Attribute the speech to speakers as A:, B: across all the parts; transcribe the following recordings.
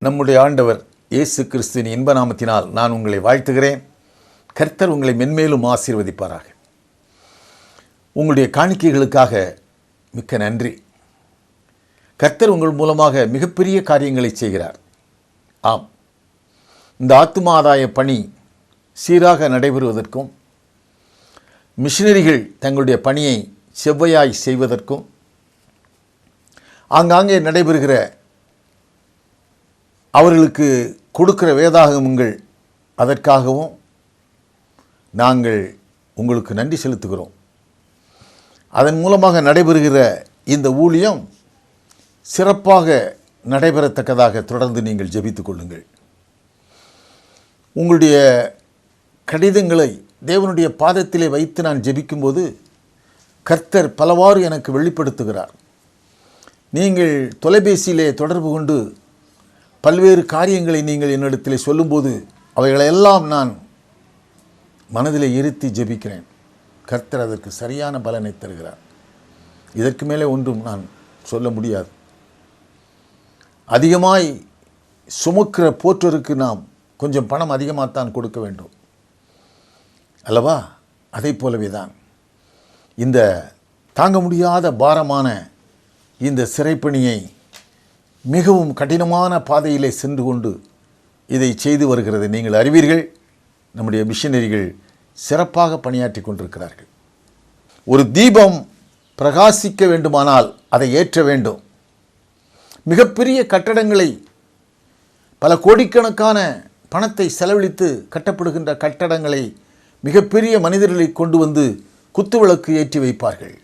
A: நம்முடைய ஆண்டவர் இயேசு கிறிஸ்துவின் இன்ப நாமத்தினால் நான் உங்களை வாழ்த்துகிறேன். கர்த்தர் உங்களை மென்மேலும் ஆசீர்வதிப்பாராக. உங்களுடைய காணிக்கைகளுக்காக மிக்க நன்றி. கர்த்தர் உங்கள் மூலமாக மிகப்பெரிய காரியங்களை செய்கிறார். ஆம், இந்த ஆத்தும ஆதாய பணி சீராக நடைபெறுவதற்கும் மிஷனரிகள் தங்களுடைய பணியை செவ்வையாய் செய்வதற்கும் ஆங்காங்கே நடைபெறுகிற அவர்களுக்கு கொடுக்கிற வேதாகமங்கள் அதற்காகவும் நாங்கள் உங்களுக்கு நன்றி செலுத்துகிறோம். அதன் மூலமாக நடைபெறுகிற இந்த ஊழியம் சிறப்பாக நடைபெறத்தக்கதாக தொடர்ந்து நீங்கள் ஜெபித்துக் கொள்ளுங்கள். உங்களுடைய கடிதங்களை தேவனுடைய பாதத்திலே வைத்து நான் ஜெபிக்கும்போது கர்த்தர் பலவாறு எனக்கு வெளிப்படுத்துகிறார். நீங்கள் தொலைபேசியிலே தொடர்பு கொண்டு பல்வேறு காரியங்களை நீங்கள் என்னிடத்தில் சொல்லும்போது அவைகளெல்லாம் நான் மனதில் இருத்தி ஜெபிக்கிறேன். கர்த்தர் அதற்கு சரியான பலனை தருகிறார். இதற்கு மேலே ஒன்றும் நான் சொல்ல முடியாது. அதிகமாய் சுமக்கிற போற்றருக்கு நாம் கொஞ்சம் பணம் அதிகமாகத்தான் கொடுக்க வேண்டும் அல்லவா? அதை போலவே தான் இந்த தாங்க முடியாத பாரமான இந்த சிறைப்பணியை மிகவும் கடினமான பாதையிலே சென்று கொண்டு இதை செய்து வருகிறது நீங்கள் அறிவீர்கள். நம்முடைய மிஷனரிகள் சிறப்பாக பணியாற்றி கொண்டிருக்கிறார்கள். ஒரு தீபம் பிரகாசிக்க வேண்டுமானால் அதை ஏற்ற வேண்டும். மிகப்பெரிய கட்டடங்களை பல கோடிக்கணக்கான பணத்தை செலவழித்து கட்டப்படுகின்ற கட்டடங்களை மிகப்பெரிய மனிதர்களை கொண்டு வந்து குத்துவிளக்கு ஏற்றி வைப்பார்கள்.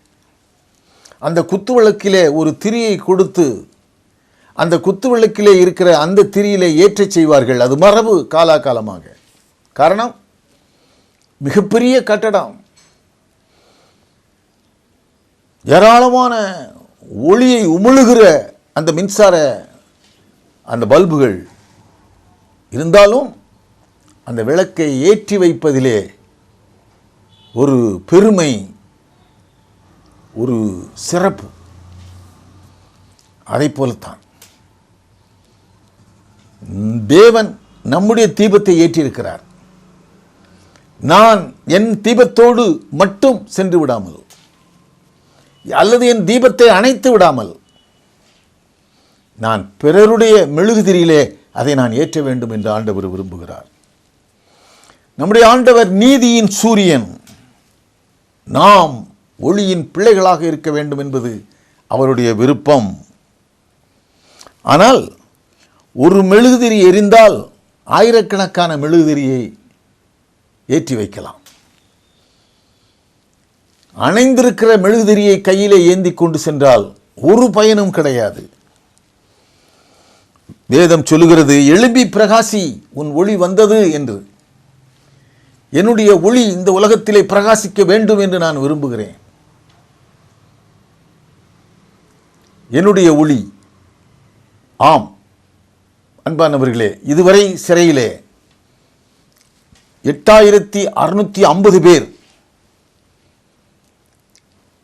A: அந்த குத்துவிளக்கிலே ஒரு திரியை கொடுத்து அந்த குத்துவிளக்கிலே இருக்கிற அந்த திரியிலே ஏற்றச் செய்வார்கள். அது மரபு காலாகாலமாக. காரணம், மிகப்பெரிய கட்டடம், ஏராளமான ஒளியை உமிழுகிற அந்த மின்சார அந்த பல்புகள் இருந்தாலும் அந்த விளக்கை ஏற்றி வைப்பதிலே ஒரு பெருமை, ஒரு சிறப்பு. அதை போலத்தான் தேவன் நம்முடைய தீபத்தை ஏற்றியிருக்கிறார். நான் என் தீபத்தோடு மட்டும் சென்று விடாமல் அல்லது என் தீபத்தை அணைத்து விடாமல் நான் பிறருடைய மெழுகுதிரியிலே அதை நான் ஏற்ற வேண்டும் என்று ஆண்டவர் விரும்புகிறார். நம்முடைய ஆண்டவர் நீதியின் சூரியன். நாம் ஒளியின் பிள்ளைகளாக இருக்க வேண்டும் என்பது அவருடைய விருப்பம். ஆனால் ஒரு மெழுகுதிரி எரிந்தால் ஆயிரக்கணக்கான மெழுகுதிரியை ஏற்றி வைக்கலாம். அணைந்திருக்கிற மெழுகுதிரியை கையிலே ஏந்தி கொண்டு சென்றால் ஒரு பயனும் கிடையாது. வேதம் சொல்லுகிறது, எழும்பி பிரகாசி, உன் ஒளி வந்தது என்று. என்னுடைய ஒளி இந்த உலகத்திலே பிரகாசிக்க வேண்டும் என்று நான் விரும்புகிறேன். என்னுடைய ஒளி. ஆம் அன்பானவர்களே, இதுவரை சிறையிலே 8650 பேர்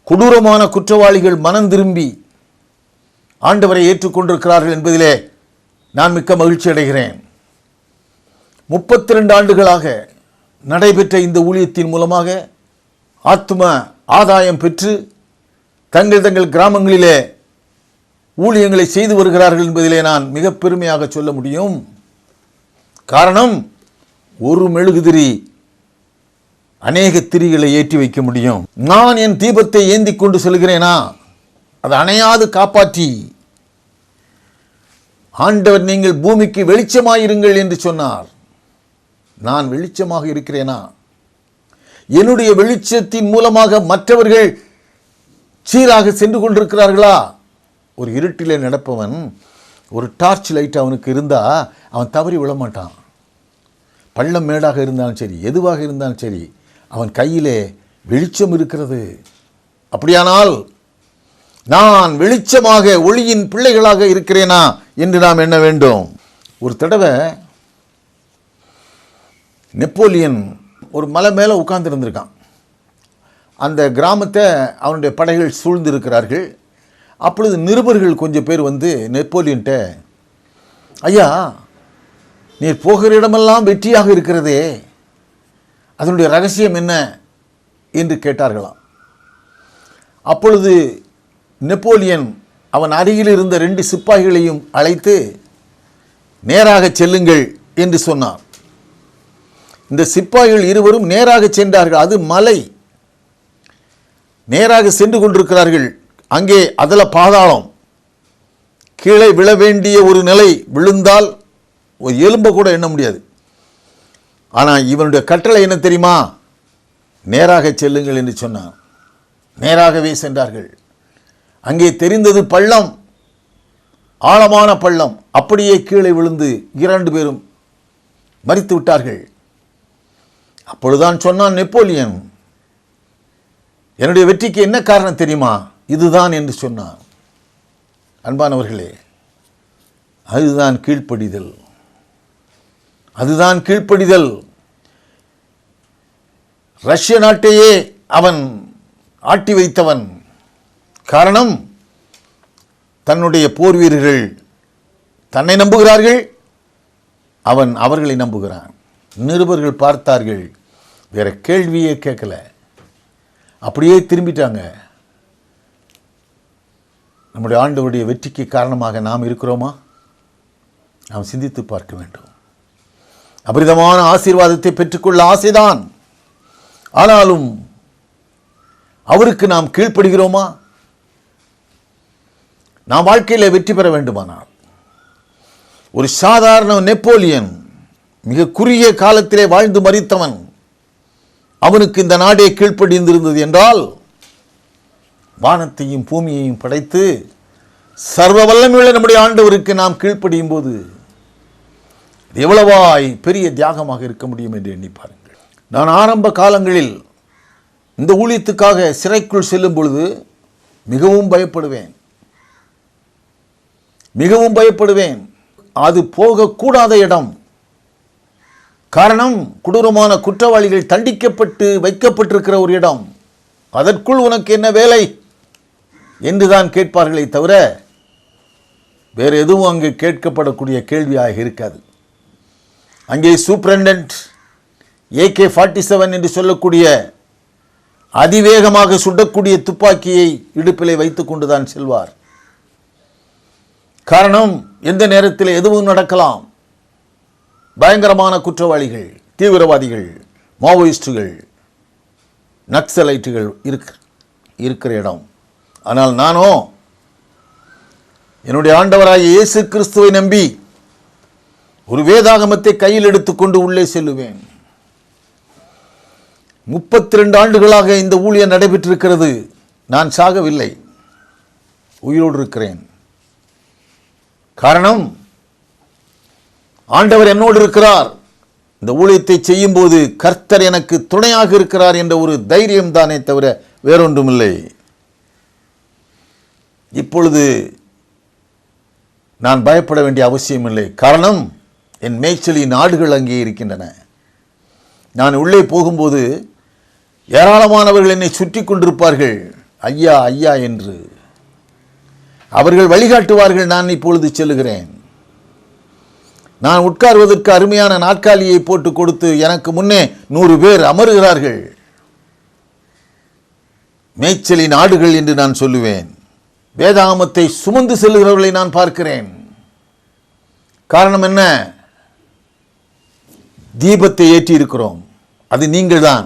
A: கொடூரமான குற்றவாளிகள் மனம் திரும்பி ஆண்டவரை ஏற்றுக்கொண்டிருக்கிறார்கள் என்பதிலே நான் மிக்க மகிழ்ச்சி அடைகிறேன். 32 ஆண்டுகளாக நடைபெற்ற இந்த ஊழியத்தின் மூலமாக ஆத்தும ஆதாயம் பெற்று தங்கள் கிராமங்களிலே ஊழியங்களை செய்து வருகிறார்கள் என்பதிலே நான் மிக பெருமையாக சொல்ல முடியும். காரணம், ஒரு மெழுகுதிரி அநேக திரிகளை ஏற்றி வைக்க முடியும். நான் என் தீபத்தை ஏந்தி கொண்டு செல்கிறேனா? அது அணையாது காப்பாற்றி ஆண்டவர் நீங்கள் பூமிக்கு வெளிச்சமாயிருங்கள் என்று சொன்னார். நான் வெளிச்சமாக இருக்கிறேனா? என்னுடைய வெளிச்சத்தின் மூலமாக மற்றவர்கள் சீராக சென்று கொண்டிருக்கிறார்களா? ஒரு இருட்டிலே நடப்பவன் ஒரு டார்ச் லைட் அவனுக்கு இருந்தால் அவன் தவறி விழமாட்டான். பள்ளம் மேடாக இருந்தாலும் சரி, எதுவாக இருந்தாலும் சரி, அவன் கையிலே வெளிச்சம் இருக்கிறது. அப்படியானால் நான் வெளிச்சமாக ஒளியின் பிள்ளைகளாக இருக்கிறேனா என்று நாம் எண்ண வேண்டும். ஒரு தடவை நெப்போலியன் ஒரு மலை மேலே உட்கார்ந்துருந்திருக்கான். அந்த கிராமத்தை அவனுடைய படைகள் சூழ்ந்து இருக்கிறார்கள். அப்பொழுது நிருபர்கள் கொஞ்சம் பேர் வந்து நெப்போலியன்ட்ட ஐயா, நீர் போகிற இடமெல்லாம் வெற்றியாக இருக்கிறதே, அதனுடைய ரகசியம் என்ன என்று கேட்டார்களாம். அப்பொழுது நெப்போலியன் அவன் அருகில் இருந்த 2 சிப்பாய்களையும் அழைத்து நேராக செல்லுங்கள் என்று சொன்னார். இந்த சிப்பாய்கள் இருவரும் நேராக சென்றார்கள். அது மலை, நேராக சென்று கொண்டிருக்கிறார்கள். அங்கே அதல பாதாளம், கீழே விழ வேண்டிய ஒரு நிலை, விழுந்தால் ஒரு எலும்பை கூட எண்ண முடியாது. ஆனால் இவனுடைய கட்டளை என்ன தெரியுமா? நேராக செல்லுங்கள் என்று சொன்னான். நேராகவே சென்றார்கள். அங்கே தெரிந்தது பள்ளம், ஆழமான பள்ளம். அப்படியே கீழே விழுந்து 2 பேரும் மரித்து விட்டார்கள். அப்பொழுதுதான் சொன்னான் நெப்போலியன், என்னுடைய வெற்றிக்கு என்ன காரணம் தெரியுமா? இதுதான் என்று சொன்னான். அன்பானவர்களே, அதுதான் கீழ்ப்படிதல். அதுதான் கீழ்ப்படிதல். ரஷ்ய நாட்டையே அவன் ஆட்டி வைத்தவன். காரணம், தன்னுடைய போர் வீரர்கள் தன்னை நம்புகிறார்கள், அவன் அவர்களை நம்புகிறான். நிருபர்கள் பார்த்தார்கள், வேற கேள்வியே கேட்கல, அப்படியே திரும்பிட்டாங்க. நம்முடைய ஆண்டவருடைய வெற்றிக்கு காரணமாக நாம் இருக்கிறோமா? நாம் சிந்தித்து பார்க்க வேண்டும். அபரிதமான ஆசீர்வாதத்தை பெற்றுக்கொள்ள ஆசைதான், ஆனாலும் அவருக்கு நாம் கீழ்ப்படுகிறோமா? நாம் வாழ்க்கையில் வெற்றி பெற வேண்டுமானால், ஒரு சாதாரண நெப்போலியன் மிக குறுகிய காலத்திலே வாழ்ந்து மரித்தவன், அவனுக்கு இந்த நாடே கீழ்ப்படிந்திருந்தது என்றால், வானத்தையும் பூமியையும் படைத்து சர்வ வல்லமையுள்ள நம்முடைய ஆண்டவருக்கு நாம் கீழ்ப்படியும் போது எவ்வளவாய் பெரிய தியாகமாக இருக்க முடியும் என்று எண்ணி பாருங்கள். நான் ஆரம்ப காலங்களில் இந்த ஊழியத்துக்காக சிறைக்குள் செல்லும் பொழுது மிகவும் பயப்படுவேன். அது போகக்கூடாத இடம். காரணம், கொடூரமான குற்றவாளிகள் தண்டிக்கப்பட்டு வைக்கப்பட்டிருக்கிற ஒரு இடம். அதற்குள் உனக்கு என்ன வேலை என்றுதான் கேட்பார்களே தவிர வேறு எதுவும் அங்கு கேட்கப்படக்கூடிய கேள்வியாக இருக்காது. அங்கே சூப்பரண்டன்ட் AK-47 என்று சொல்லக்கூடிய அதிவேகமாக சுடக்கூடிய துப்பாக்கியை இடுப்பிலே வைத்துக் கொண்டுதான் செல்வார். காரணம், எந்த நேரத்தில் எதுவும் நடக்கலாம். பயங்கரமான குற்றவாளிகள், தீவிரவாதிகள், மாவோயிஸ்டுகள், நக்சலைட்டுகள் இருக்கிற இடம். ஆனால் நானோ என்னுடைய ஆண்டவராகிய இயேசு கிறிஸ்துவை நம்பி ஒரு வேதாகமத்தை கையில் எடுத்துக்கொண்டு உள்ளே செல்லுவேன். 32 ஆண்டுகளாக இந்த ஊழியம் நடைபெற்றிருக்கிறது. நான் சாகவில்லை, உயிரோடு இருக்கிறேன். காரணம், ஆண்டவர் என்னோடு இருக்கிறார். இந்த ஊழியத்தை செய்யும் போது கர்த்தர் எனக்கு துணையாக இருக்கிறார் என்ற ஒரு தைரியம் தானே தவிர வேறொன்றுமில்லை. இப்பொழுது நான் பயப்பட வேண்டிய அவசியம் இல்லை. காரணம், என் மேய்ச்சலின் ஆடுகள் அங்கே இருக்கின்றன. நான் உள்ளே போகும்போது ஏராளமானவர்கள் என்னை சுற்றி கொண்டிருப்பார்கள், ஐயா ஐயா என்று. அவர்கள் வழிகாட்டுவார்கள். நான் இப்பொழுது செல்லுகிறேன். நான் உட்கார்வதற்கு அருமையான நாற்காலியை போட்டு கொடுத்து எனக்கு முன்னே 100 பேர் அமருகிறார்கள். மேய்ச்சலின் ஆடுகள் என்று நான் சொல்லுவேன். வேதாகமத்தை சுமந்து செல்லுகிறவர்களை நான் பார்க்கிறேன். காரணம் என்ன? தீபத்தை ஏற்றி இருக்கிறோம். அது நீங்கள் தான்.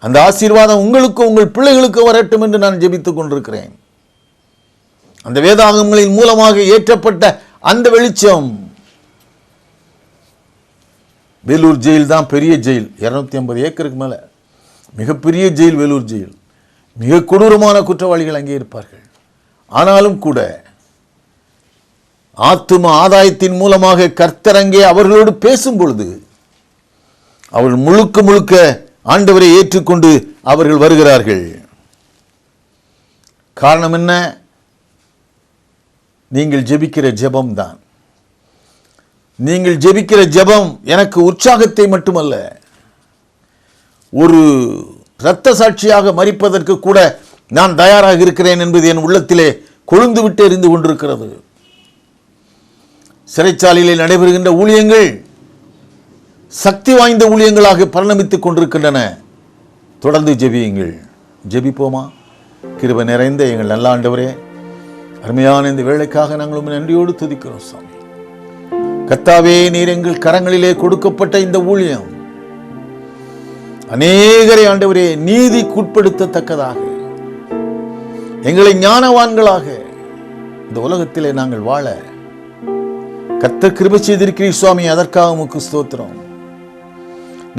A: அந்த ஆசீர்வாதம் உங்களுக்கும் உங்கள் பிள்ளைகளுக்கும் வரட்டும் என்று நான் ஜெபித்துக் கொண்டிருக்கிறேன். அந்த வேதாகமங்களின் மூலமாக ஏற்றப்பட்ட அந்த வெளிச்சம். வேலூர் ஜெயில் தான் பெரிய ஜெயில், 250 ஏக்கருக்கு மேலே மிகப்பெரிய ஜெயில் வேலூர் ஜெயில். மிக கொடூரமான குற்றவாளிகள் அங்கே இருப்பார்கள். ஆனாலும் கூட ஆத்தும ஆதாயத்தின் மூலமாக கர்த்தர் அங்கே அவர்களோடு பேசும் பொழுது அவர்கள் முழுக்க முழுக்க ஆண்டவரை ஏற்றுக்கொண்டு அவர்கள் வருகிறார்கள். காரணம் என்ன? நீங்கள் ஜெபிக்கிற ஜெபம் தான். நீங்கள் ஜெபிக்கிற ஜெபம் எனக்கு உற்சாகத்தை மட்டுமல்ல, ஒரு இரத்த சாட்சியாக மரிப்பதற்கு கூட நான் தயாராக இருக்கிறேன் என்பது என் உள்ளத்திலே கொழுந்து விட்டு எரிந்து கொண்டிருக்கிறது. சிறைச்சாலையிலே நடைபெறுகின்ற ஊழியங்கள் சக்தி வாய்ந்த ஊழியங்களாக பரிணமித்துக் கொண்டிருக்கின்றன. தொடர்ந்து ஜெபியுங்கள். ஜெபிப்போமா? கிருபை நிறைந்த எங்கள் நல்ல ஆண்டவரே, அருமையான இந்த வேளைக்காக நாங்கள் உம்மை நன்றியோடு துதிக்கிறோம் சாமி. கர்த்தாவே, நீர் எங்கள் கரங்களிலே கொடுக்கப்பட்ட இந்த ஊழியம் அநேகரை ஆண்டவரே நீதிக்குட்படுத்தத்தக்கதாக, எங்களை ஞானவான்களாக இந்த உலகத்திலே நாங்கள் வாழ கர்த்தர் கிருபை செய்திருக்கிறீர் சுவாமி. அதற்காக உமக்கு ஸ்தோத்திரம்.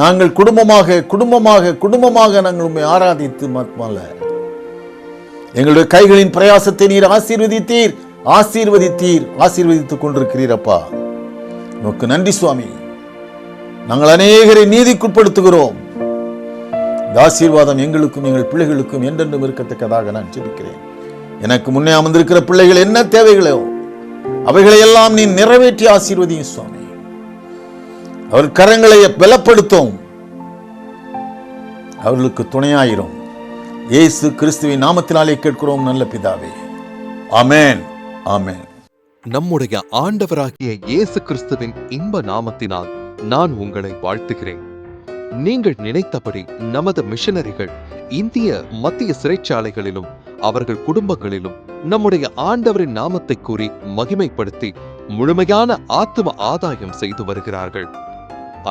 A: நாங்கள் குடும்பமாக நாங்கள் உம்மை ஆராதித்து மாத்மல்ல, எங்களுடைய கைகளின் பிரயாசத்தை நீர் ஆசீர்வதித்துக் கொண்டிருக்கிறீர் அப்பா. உமக்கு நன்றி சுவாமி. நாங்கள் அநேகரை நீதிக்குட்படுத்துகிறோம். இந்த ஆசீர்வாதம் எங்களுக்கும் எங்கள் பிள்ளைகளுக்கும் என்றென்றும் இருக்கத்தக்கதாக நான் ஜெபிக்கிறேன். எனக்கு முன்னே அமர்ந்திருக்கிற பிள்ளைகள் என்ன தேவைகளோ அவைகளை எல்லாம் நீ நிறைவேற்றி ஆசீர்வதியும் சுவாமி. அவர் கரங்களை பலப்படுத்தும், அவர்களுக்கு துணையாயிரும். இயேசு கிறிஸ்துவின் நாமத்தினாலே கேட்கிறோம் நல்ல பிதாவே, ஆமென், ஆமென்.
B: நம்முடைய ஆண்டவராகிய இயேசு கிறிஸ்துவின் இன்ப நாமத்தினால் நான் உங்களை வாழ்த்துகிறேன். நீங்கள் நினைத்தபடி நமது மிஷனரிகள் இந்திய மத்திய சிறைச்சாலைகளிலும் அவர்கள் குடும்பங்களிலும் நம்முடைய ஆண்டவரின் நாமத்தை கூறி மகிமைப்படுத்தி முழுமையான ஆத்தும ஆதாயம் செய்து வருகிறார்கள்.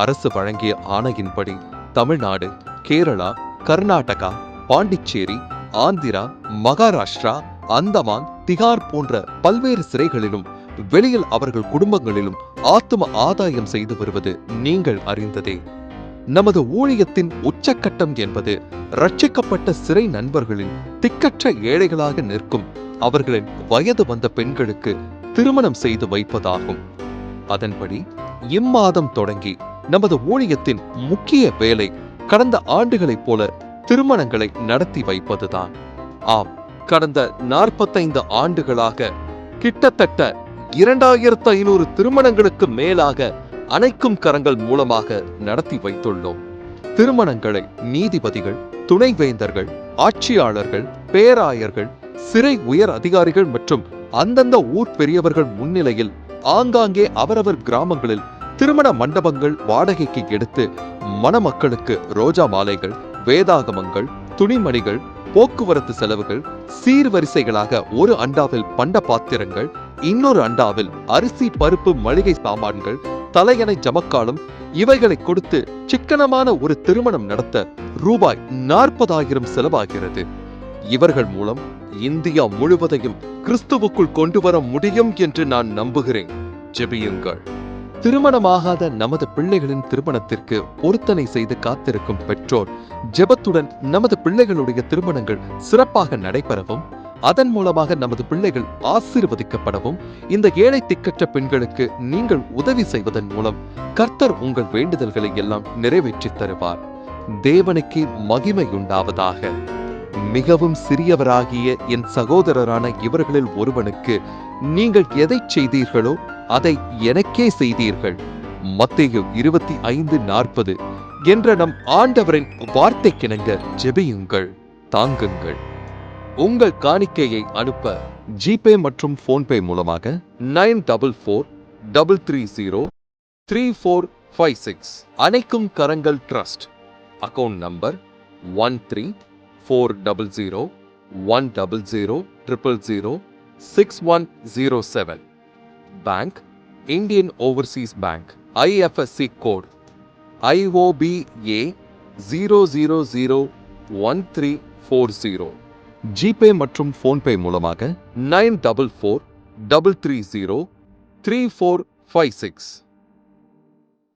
B: அரசு வழங்கிய ஆணையின்படி தமிழ்நாடு, கேரளா, கர்நாடகா, பாண்டிச்சேரி, ஆந்திரா, மகாராஷ்டிரா, அந்தமான், திகார் போன்ற பல்வேறு சிறைகளிலும் வெளியில் அவர்கள் குடும்பங்களிலும் ஆத்தும ஆதாயம் செய்து வருவது நீங்கள் அறிந்ததே. நமது ஊழியத்தின் உச்சக்கட்டம் என்பது ரட்சிக்கப்பட்ட சிறை நண்பர்களின் திக்கற்ற ஏழைகளாக நிற்கும் அவர்களின் வயது வந்த பெண்களுக்கு திருமணம் செய்து வைப்பதாகும். அதன்படி இம்மாதம் தொடங்கி நமது ஊழியத்தின் முக்கிய வேலை கடந்த ஆண்டுகளைப் போல திருமணங்களை நடத்தி வைப்பதுதான். ஆம், கடந்த 45 ஆண்டுகளாக கிட்டத்தட்ட 2500 திருமணங்களுக்கு மேலாக அணைக்கும் கரங்கள் மூலமாக நடத்தி வைத்துள்ளோம். திருமணங்களை நீதிபதிகள், துணைவேந்தர்கள், ஆட்சியாளர்கள், பேராயர்கள், சிறை உயர் அதிகாரிகள் மற்றும் அந்தந்த ஊர் பெரியவர்கள் முன்னிலையில் ஆங்காங்கே அவரவர் கிராமங்களில் திருமண மண்டபங்கள் வாடகைக்கு எடுத்து மணமக்களுக்கு ரோஜா மாலைகள், வேதாகமங்கள், துணிமணிகள், போக்குவரத்து செலவுகள், சீர்வரிசைகளாக ஒரு அண்டாவில் பண்ட பாத்திரங்கள், இன்னொரு அண்டாவில் அரிசி, பருப்பு, மளிகை சாமான்கள், தலையணை, ஜமக்காலம் இவைகளை கொடுத்து சிக்கனமான ஒரு திருமணம் நடத்த ரூபாய் 40,000 செலவாகிறது. இவர்கள் மூலம் இந்தியா முழுவதையும் கிறிஸ்துவுக்குள் கொண்டு வர முடியும் என்று நான் நம்புகிறேன். ஜெபியுங்கள். திருமணமாகாத நமது பிள்ளைகளின் திருமணத்திற்கு பொருத்தனை செய்து காத்திருக்கும் பெற்றோர் ஜெபத்துடன் நமது பிள்ளைகளுடைய திருமணங்கள் சிறப்பாக நடைபெறவும், அதன் மூலமாக நமது பிள்ளைகள் ஆசீர்வதிக்கப்படவும் இந்த ஏழை திக்கற்ற பெண்களுக்கு நீங்கள் உதவி செய்வதன் மூலம் கர்த்தர் உங்கள் வேண்டுதல்களை எல்லாம் நிறைவேற்றி தருவார். தேவனுக்கு மகிமை உண்டாவதாக. மிகவும் சிறியவராகிய என் சகோதரரான இவர்களில் ஒருவனுக்கு நீங்கள் எதை செய்தீர்களோ அதை எனக்கே செய்தீர்கள். மத்தேயு 25:40 என்ற நம் ஆண்டவரின் வார்த்தைக்கிணங்க ஜெபியுங்கள், தாங்குங்கள். உங்கள் காணிக்கையை அனுப்ப ஜிபே மற்றும் போன்பே மூலமாக 9433033456 அணைக்கும் கரங்கள் trust account number 13400000006107 bank Indian overseas bank IFSC code IOBA 0001340 GPay மற்றும் போன்பே மூலமாக 9443303456